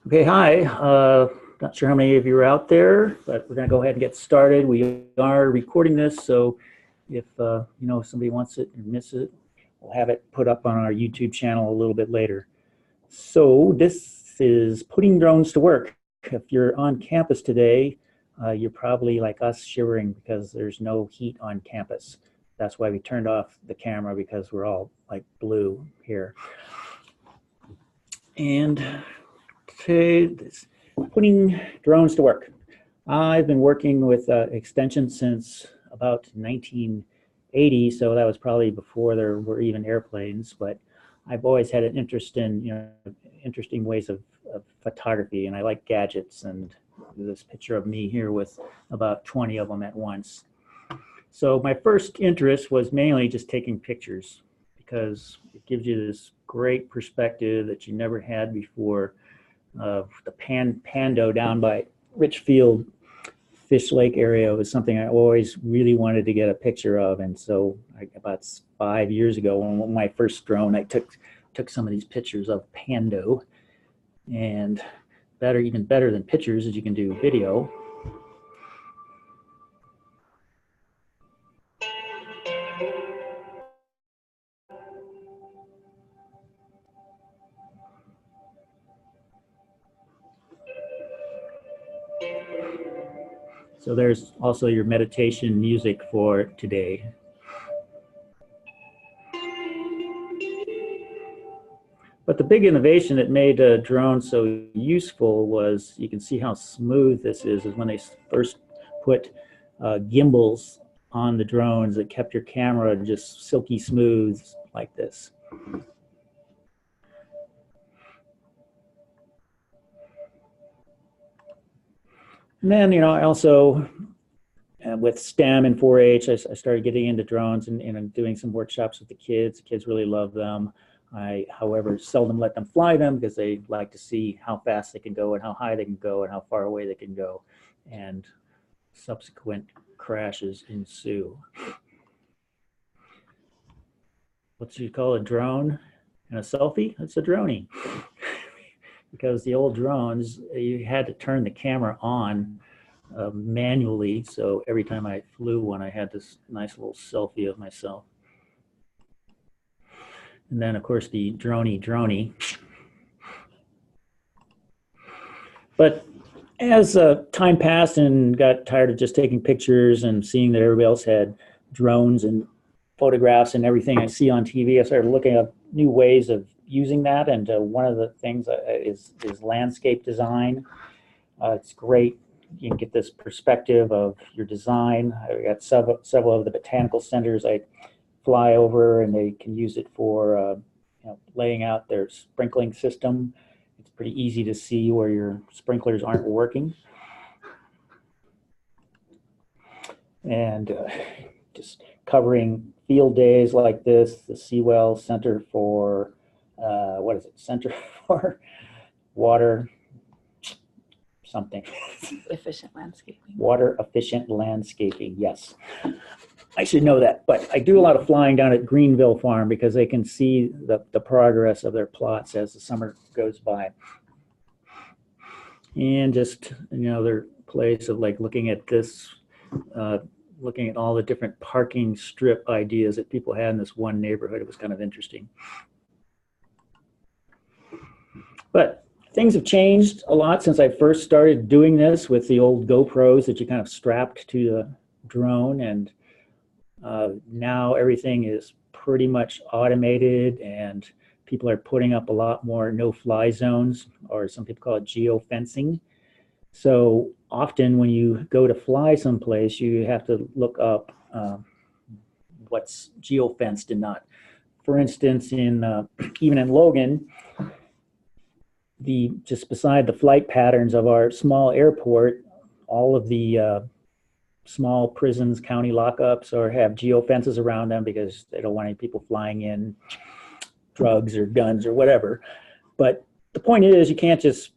Okay, hi. Not sure how many of you are out there, but we're going to go ahead and get started. We are recording this, so if somebody wants it and miss it, we'll have it put up on our YouTube channel a little bit later. So this is putting drones to work. If you're on campus today, you're probably like us shivering because there's no heat on campus. That's why we turned off the camera, because we're all like blue here. And okay, putting drones to work. I've been working with extension since about 1980, so that was probably before there were even airplanes. But I've always had an interest in interesting ways of photography, and I like gadgets. And this picture of me here with about 20 of them at once. So my first interest was mainly just taking pictures, because it gives you this great perspective that you never had before of the Pando down by Richfield Fish Lake area. Was something I always really wanted to get a picture of. And so about 5 years ago, on my first drone, I took some of these pictures of Pando. And even better than pictures is you can do video. So there's also your meditation music for today. But the big innovation that made a drone so useful was, you can see how smooth this is when they first put gimbals on the drones that kept your camera just silky smooth like this. And then, I also, with STEM and 4-H, I started getting into drones and doing some workshops with the kids. The kids really love them. I, however, seldom let them fly them because they like to see how fast they can go and how high they can go and how far away they can go. And subsequent crashes ensue. What you call a drone and a selfie? It's a dronie. Because the old drones, you had to turn the camera on manually. So every time I flew one, I had this nice little selfie of myself. And then, of course, the dronie. But as time passed and got tired of just taking pictures and seeing that everybody else had drones and photographs and everything I see on TV, I started looking at new ways of using that. And one of the things is landscape design. It's great. You can get this perspective of your design. I got several of the botanical centers I fly over, and they can use it for laying out their sprinkling system. It's pretty easy to see where your sprinklers aren't working. And just covering field days like this, the Sewell Center for, Center for Water something. Efficient landscaping. Water efficient landscaping, yes. I should know that, but I do a lot of flying down at Greenville Farm because they can see the progress of their plots as the summer goes by. And just, their place of like looking at this, looking at all the different parking strip ideas that people had in this one neighborhood. It was kind of interesting. But things have changed a lot since I first started doing this with the old GoPros that you kind of strapped to the drone. And now everything is pretty much automated, and people are putting up a lot more no-fly zones, or some people call it geofencing. So often when you go to fly someplace, you have to look up what's geofenced and not. For instance, even in Logan, just beside the flight patterns of our small airport, all of the small prisons, county lockups, or have geofences around them because they don't want any people flying in drugs or guns or whatever. But the point is, you can't just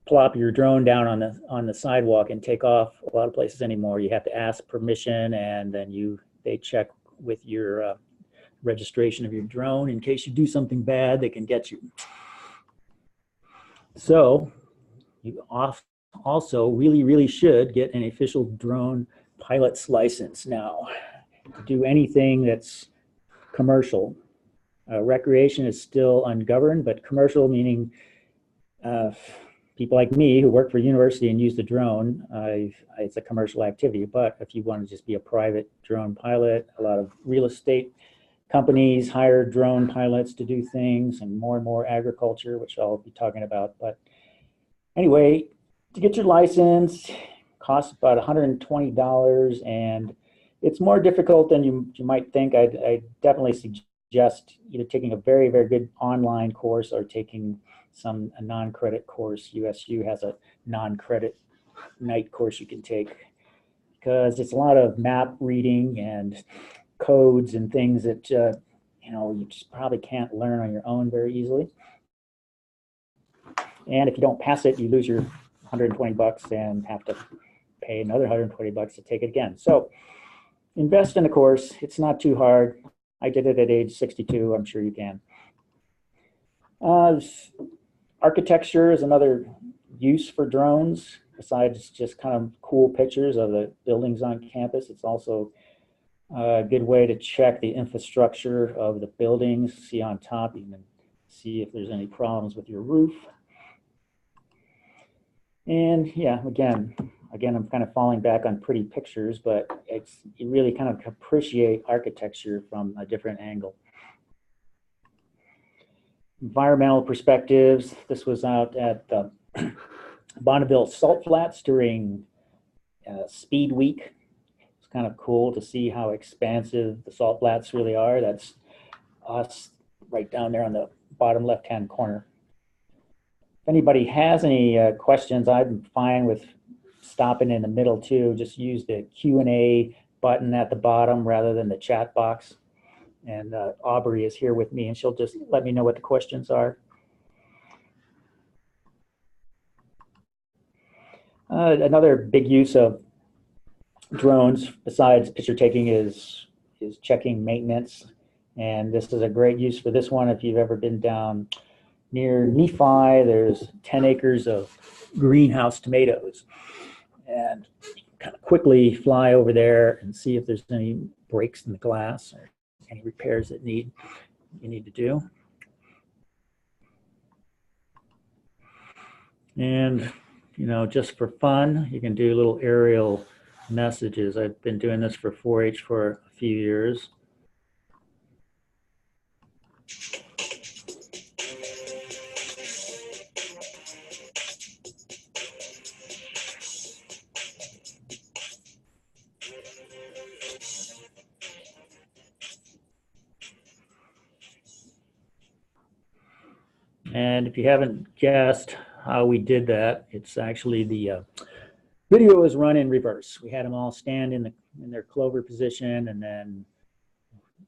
plop your drone down on the sidewalk and take off a lot of places anymore. You have to ask permission, and then they check with your registration of your drone. In case you do something bad, they can get you. So you also really should get an official drone pilot's license now to do anything that's commercial. Recreation is still ungoverned, but commercial meaning people like me who work for a university and use the drone, it's a commercial activity. But if you want to just be a private drone pilot, a lot of real estate companies hire drone pilots to do things, and more agriculture, which I'll be talking about. But anyway, to get your license costs about $120, and it's more difficult than you might think. I definitely suggest either taking a very good online course or taking a non-credit course. USU has a non-credit night course you can take, because it's a lot of map reading and codes and things that you just probably can't learn on your own very easily. And if you don't pass it, you lose your $120 and have to pay another $120 to take it again. So invest in a course. It's not too hard. I did it at age 62. I'm sure you can. Architecture is another use for drones. Besides just kind of cool pictures of the buildings on campus, it's also a good way to check the infrastructure of the buildings. See on top, you can see if there's any problems with your roof. And yeah, again, I'm kind of falling back on pretty pictures, but you really kind of appreciate architecture from a different angle. Environmental perspectives. This was out at the Bonneville Salt Flats during Speed Week. It's kind of cool to see how expansive the salt flats really are. That's us right down there on the bottom left-hand corner. If anybody has any questions, I'm fine with stopping in the middle too. Just use the Q&A button at the bottom rather than the chat box. And Aubrey is here with me, and she'll just let me know what the questions are. Another big use of drones besides picture taking is checking maintenance. And this is a great use for this one. If you've ever been down near Nephi, there's 10 acres of greenhouse tomatoes. And kind of quickly fly over there and see if there's any breaks in the glass or any repairs that you need to do. And just for fun, you can do little aerial messages. I've been doing this for 4-H for a few years. And if you haven't guessed how we did that, it's actually the video is run in reverse. We had them all stand in their Clover position, and then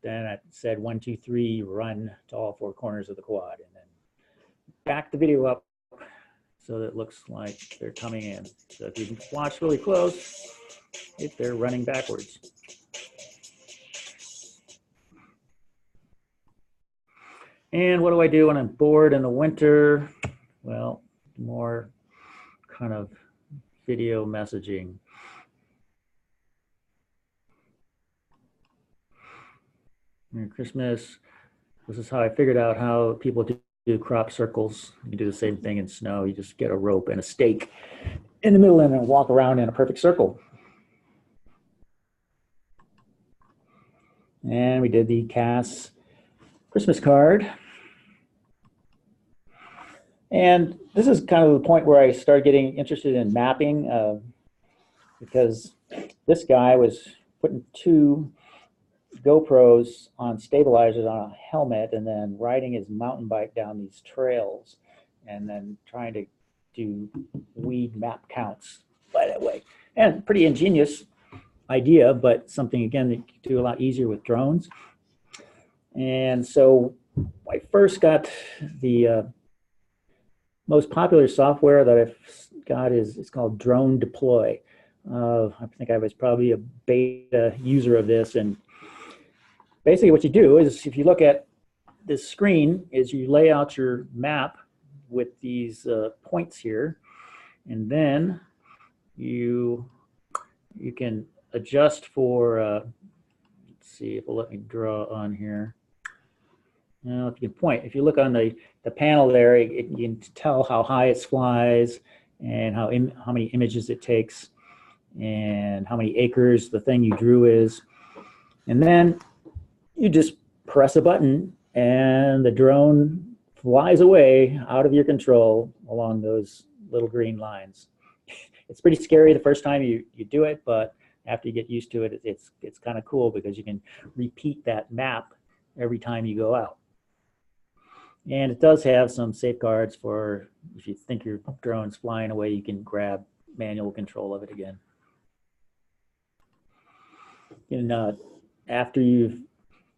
I said 1, 2, 3, run to all 4 corners of the quad, and then back the video up so that it looks like they're coming in. So if you watch really close, if they're running backwards. And what do I do when I'm bored in the winter? Well, more kind of video messaging. Merry Christmas. This is how I figured out how people do crop circles. You do the same thing in snow. You just get a rope and a stake in the middle and then walk around in a perfect circle. And we did the Cass Christmas card. And this is kind of the point where I started getting interested in mapping, because this guy was putting 2 GoPros on stabilizers on a helmet and then riding his mountain bike down these trails and then trying to do weed map counts by that way. And pretty ingenious idea, but something, again, that you can do a lot easier with drones. And so I first got the most popular software that I've got it's called Drone Deploy. I think I was probably a beta user of this. And basically what you do is, if you look at this screen, is you lay out your map with these points here. And then you can adjust for, let's see if it'll let me draw on here. Now, if you can point, if you look on the panel there, you can tell how high it flies and how many images it takes and how many acres the thing you drew is. And then you just press a button and the drone flies away out of your control along those little green lines. It's pretty scary the first time you do it, but after you get used to it, it's kind of cool because you can repeat that map every time you go out. And it does have some safeguards for if you think your drone's flying away, you can grab manual control of it again. And after you've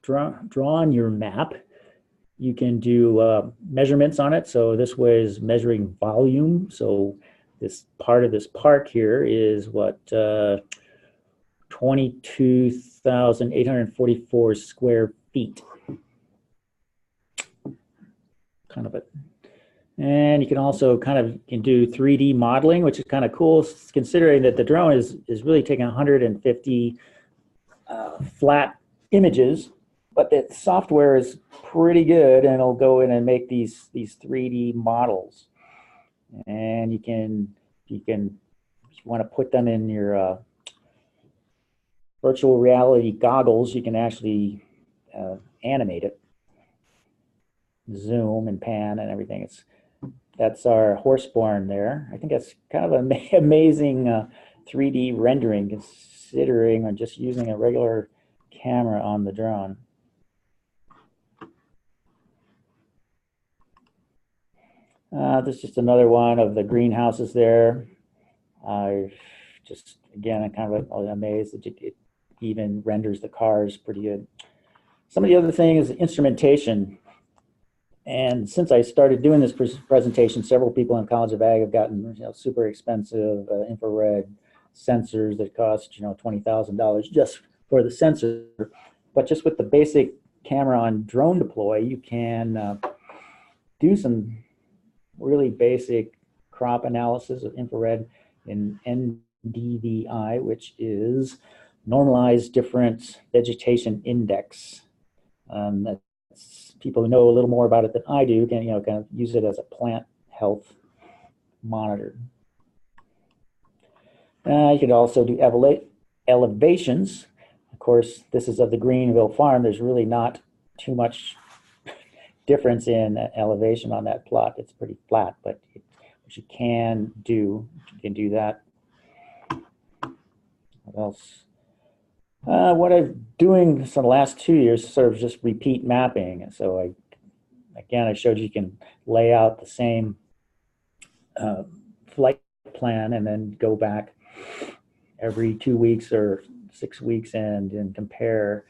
drawn your map, you can do measurements on it. So this way is measuring volume. So this part of this park here is what, 22,844 square feet. Kind of it. And you can also can do 3D modeling, which is kind of cool, considering that the drone is really taking 150 flat images, but the software is pretty good, and it'll go in and make these 3D models. And you can, if you want to put them in your virtual reality goggles, you can actually animate it. Zoom and pan and everything. That's our horseborn there. I think that's kind of an amazing 3D rendering, considering I'm just using a regular camera on the drone. This is just another one of the greenhouses there. I'm kind of amazed that it even renders the cars pretty good. Some of the other things is instrumentation. And since I started doing this presentation, several people in College of Ag have gotten super expensive infrared sensors that cost $20,000 just for the sensor. But just with the basic camera on drone deploy, you can do some really basic crop analysis of infrared in NDVI, which is Normalized Difference Vegetation Index. People who know a little more about it than I do can kind of use it as a plant health monitor. You could also do elevations. Of course, this is of the Greenville farm. There's really not too much difference in elevation on that plot. It's pretty flat, but what you can do that. What else? What I'm doing for the last 2 years is sort of just repeat mapping. So I showed you can lay out the same flight plan and then go back every 2 weeks or 6 weeks and compare.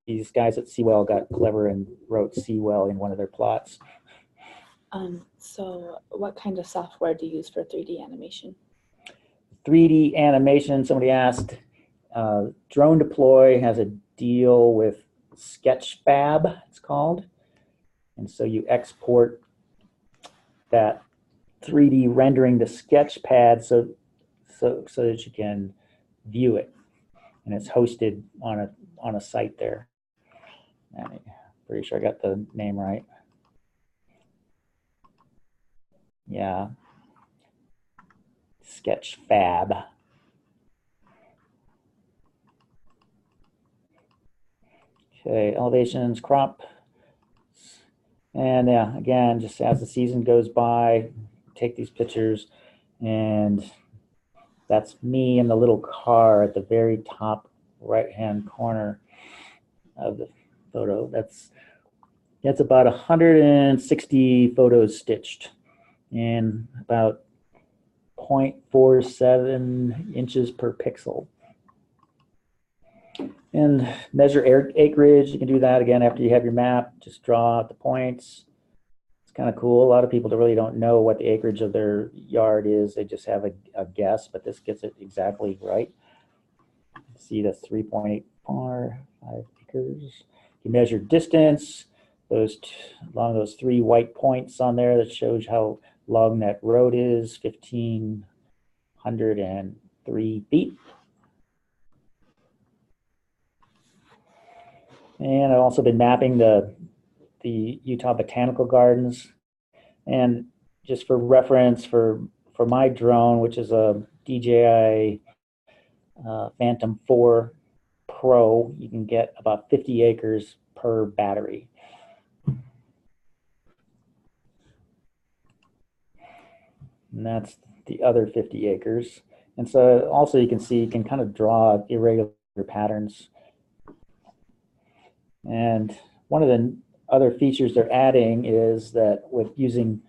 These guys at Seawell got clever and wrote Seawell in one of their plots. So what kind of software do you use for 3D animation? 3D animation, somebody asked. Drone Deploy has a deal with Sketchfab, it's called. And so you export that 3D rendering to Sketchpad so that you can view it. And it's hosted on a site there. I'm pretty sure I got the name right. Yeah. Sketchfab. Okay, elevations, crop. And yeah, again, just as the season goes by, take these pictures, and that's me in the little car at the very top right-hand corner of the photo. That's about 160 photos stitched in about 0.47 inches per pixel. And measure acreage, you can do that again after you have your map. Just draw out the points. It's kind of cool. A lot of people really don't know what the acreage of their yard is. They just have a guess, but this gets it exactly right. See, that's 3.85 acres. You measure distance, along those 3 white points on there that shows how long that road is, 1,503 feet. And I've also been mapping the Utah Botanical Gardens. And just for reference, for my drone, which is a DJI Phantom 4 Pro, you can get about 50 acres per battery. And that's the other 50 acres. And so also you can see, you can kind of draw irregular patterns. And one of the other features they're adding is that with using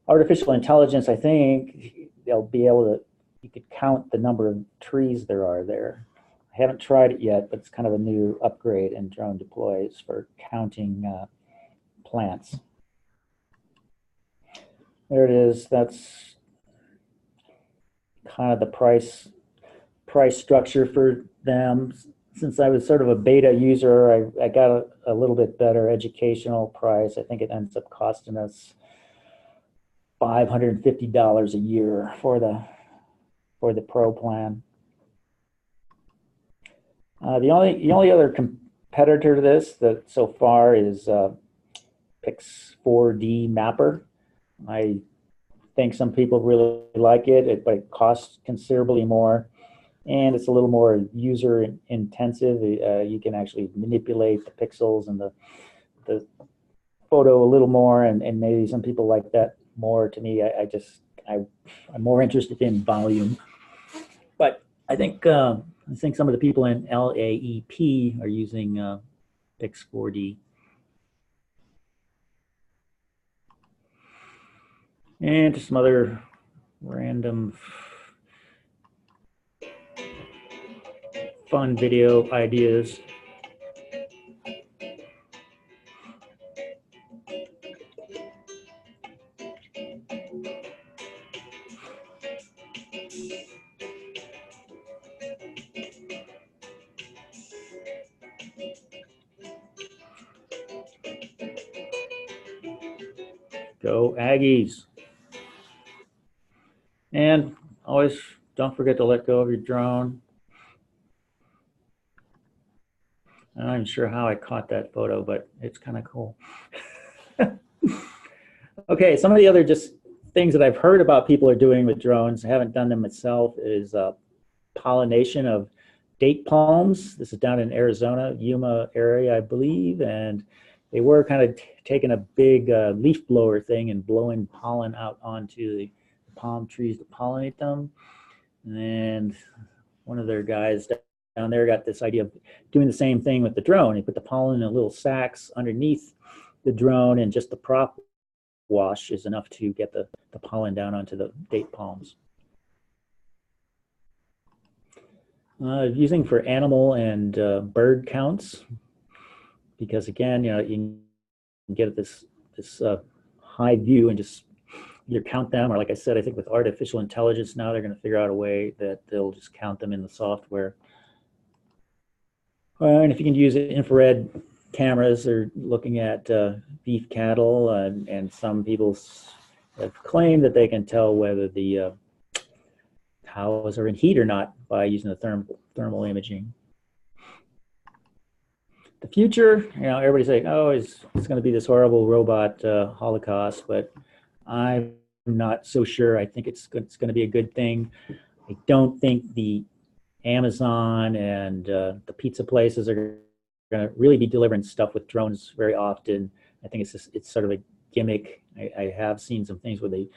artificial intelligence, I think they'll be able to, you could count the number of trees there are there. I haven't tried it yet, but it's kind of a new upgrade in drone deploys for counting plants. There it is. That's kind of the price structure for them. Since I was sort of a beta user, I got a little bit better educational price. I think it ends up costing us $550 a year for the Pro plan. The only other competitor to this that so far is Pix 4D Mapper. I think some people really like it, but it costs considerably more. And it's a little more user intensive. You can actually manipulate the pixels and the photo a little more, and maybe some people like that more. To me, I'm more interested in volume. But I think some of the people in LAEP are using Pix 4D. And just some other random fun video ideas. Go Aggies. And always don't forget to let go of your drone. I'm not even sure how I caught that photo, but it's kind of cool. Okay, some of the other just things that I've heard about people are doing with drones, I haven't done them myself, is pollination of date palms. This is down in Arizona, Yuma area, I believe, and they were kind of taking a big leaf blower thing and blowing pollen out onto the palm trees to pollinate them. And one of their guys down there got this idea of doing the same thing with the drone. He put the pollen in little sacks underneath the drone, and just the prop wash is enough to get the pollen down onto the date palms. Using for animal and bird counts, because again, you can get this high view and just either count them, or like I said, I think with artificial intelligence now, they're going to figure out a way that they'll just count them in the software. And if you can use infrared cameras, they're looking at beef cattle, and some people have claimed that they can tell whether the cows are in heat or not by using the thermal imaging. The future, everybody's saying, oh, it's going to be this horrible robot holocaust, but I'm not so sure. I think it's going to be a good thing. I don't think the Amazon and the pizza places are going to really be delivering stuff with drones very often. I think it's sort of a gimmick. I have seen some things where they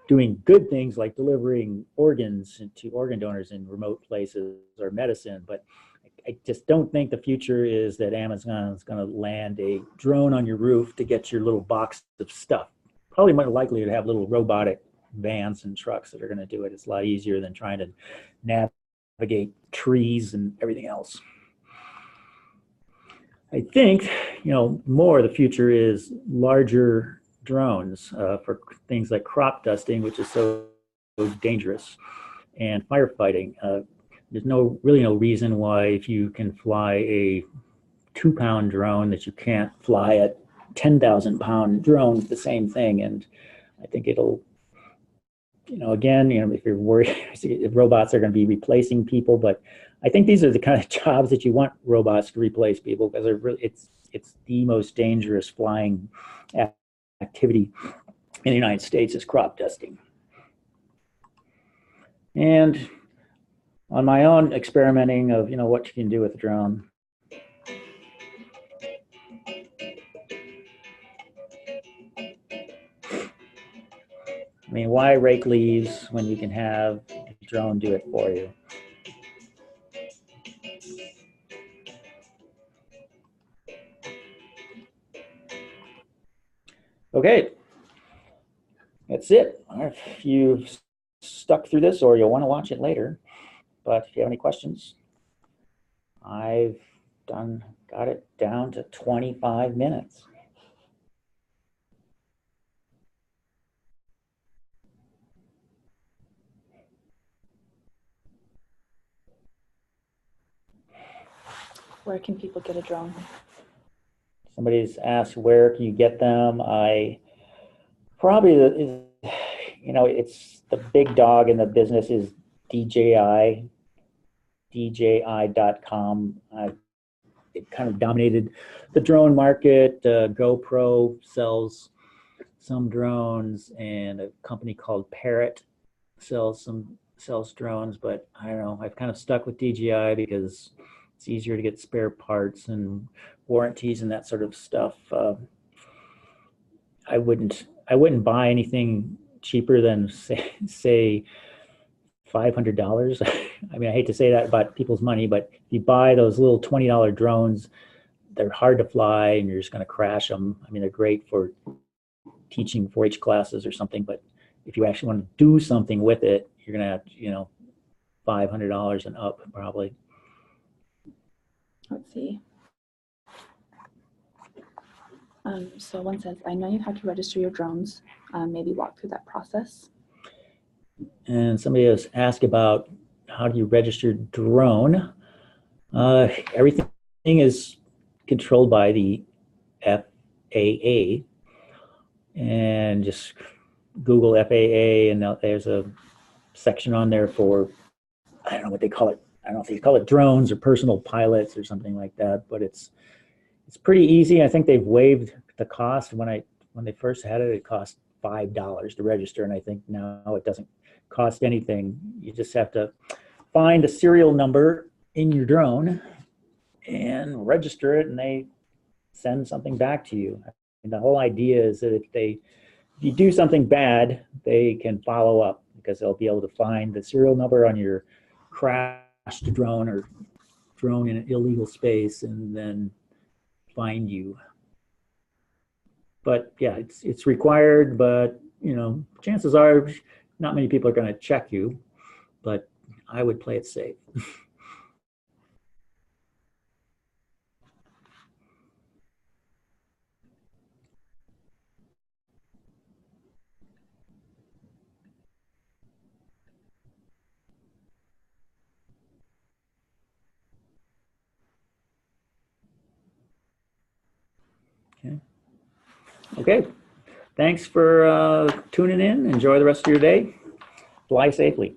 doing good things like delivering organs to organ donors in remote places or medicine, but I just don't think the future is that Amazon is going to land a drone on your roof to get your little box of stuff. Probably more likely to have little robotic vans and trucks that are going to do it. It's a lot easier than trying to navigate trees and everything else. I think, more of the future is larger drones for things like crop dusting, which is so dangerous, and firefighting. There's really no reason why, if you can fly a 2-pound drone, that you can't fly a 10,000-pound drone with the same thing. And I think it'll again, if you're worried if robots are going to be replacing people, but I think these are the kind of jobs that you want robots to replace people, because it's the most dangerous flying activity in the United States is crop dusting. And on my own experimenting of what you can do with a drone. I mean, why rake leaves when you can have a drone do it for you? Okay, that's it. If you've stuck through this, or you'll want to watch it later, but if you have any questions, I've got it down to 25 minutes. Where can people get a drone? Somebody's asked, where can you get them? It's the big dog in the business is DJI, DJI.com. It kind of dominated the drone market. GoPro sells some drones, and a company called Parrot sells drones, but I don't know. I've kind of stuck with DJI because it's easier to get spare parts and warranties and that sort of stuff. I wouldn't buy anything cheaper than say $500. I mean, I hate to say that about people's money, but if you buy those little $20 drones, they're hard to fly and you're just going to crash them. I mean, they're great for teaching 4-H classes or something, but if you actually want to do something with it, you're going to have, $500 and up probably. Let's see. So one sense, I know you have to register your drones. Maybe walk through that process. And somebody has asked about how do you register drone. Everything is controlled by the FAA, and just Google FAA, and there's a section on there for, I don't know what they call it. I don't know if they call it drones or personal pilots or something like that, but it's pretty easy. I think they've waived the cost. When they first had it, it cost $5 to register, and I think now it doesn't cost anything. You just have to find a serial number in your drone and register it, and they send something back to you. And the whole idea is that if you do something bad, they can follow up, because they'll be able to find the serial number on your crashed drone or drone in an illegal space and then find you. But yeah, it's required, but chances are not many people are going to check you, but I would play it safe. Okay. Thanks for tuning in. Enjoy the rest of your day. Fly safely.